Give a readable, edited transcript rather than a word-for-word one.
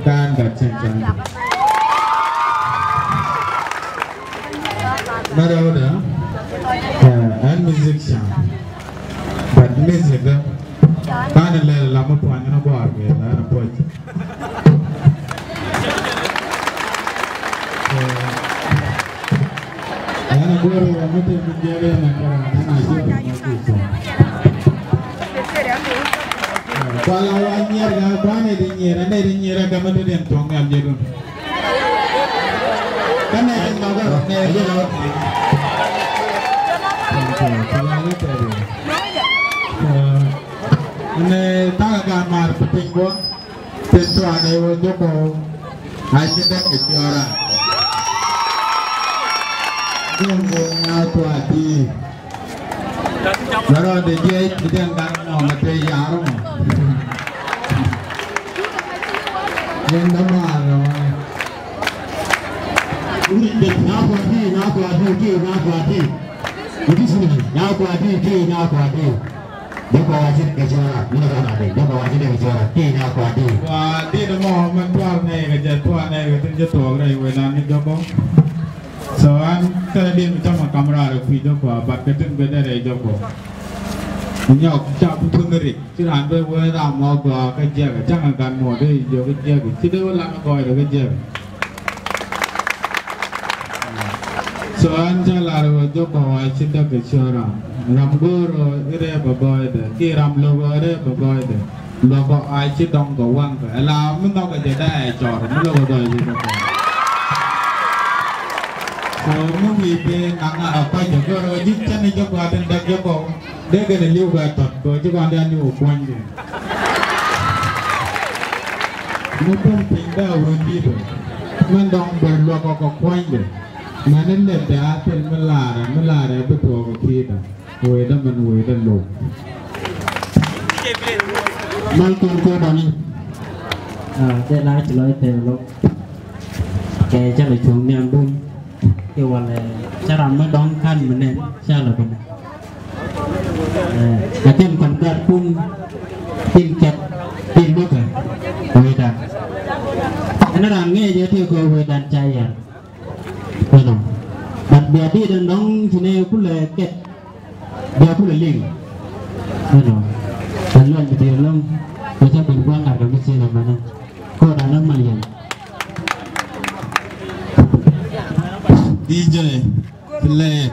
kan gak cengceng. Mara udah, and musician, but music kan lama puanya na buat gitu, na buat. Anak guru kamu tuh menjadi anak aja gitu. Kalau wanyer gak pane dinyer kamu tuh yang tuang yang jago. Kan yang bawa aja lewat. Kalau itu ada. Ini tak gambar penting pun. Tentu ada yang joko. Aja dah kejuaraan. Bumbung ngau hati. Baru ada dia kita kan mau mati yarong. Yang damai loh. Ini dek ngau hati. Jadi sini ngau hati. Joko wajib kejuaraan. Ini kan ada. Joko wajib kejuaraan. Ngau hati. Wah, di rumah mentuar nih kejuaraan nih kejuaraan tuh orang Wenan ini Joko. Soan tadi macam kamera video ko bat ketin beda re joko nyok cap pengerik ciran be we ra mo ko ka je ka chang kan mo de jo ka je ki de la ma ko de ka je soan jala ro joko wa chinda ke chora ram go ro ire ba boy de ki ram lo go re ba boy de lo ko ai chi dong ko wang ka la mun no ka je dai chor mun lo go de ji ko mungkin nanga apa juga rojik cani juga ada ndak juga dia kena liu gatot ko juga ada liu kuan dia mungkin pindah undi tu mendong berluak ko kuan dia mana lihat dia apel melara betul ko kita weda man weda lo malkon ko bani thế là chỉ nói thế lo cái chắc là chúng niệm đúng cái gọi là cha làm mới đón khăn mình nên cha là mình cái tên còn cật phun tin chặt tin nước rồi đàn nó làm nghe giới thiệu cô về đàn trai à phải không đặc biệt đi đàn đón thì này cũng là kẹt đều cũng là liền phải không đàn luôn thì đều luôn để cho mình quan lại được cái gì làm mà cô đàn nó mà liền DJ play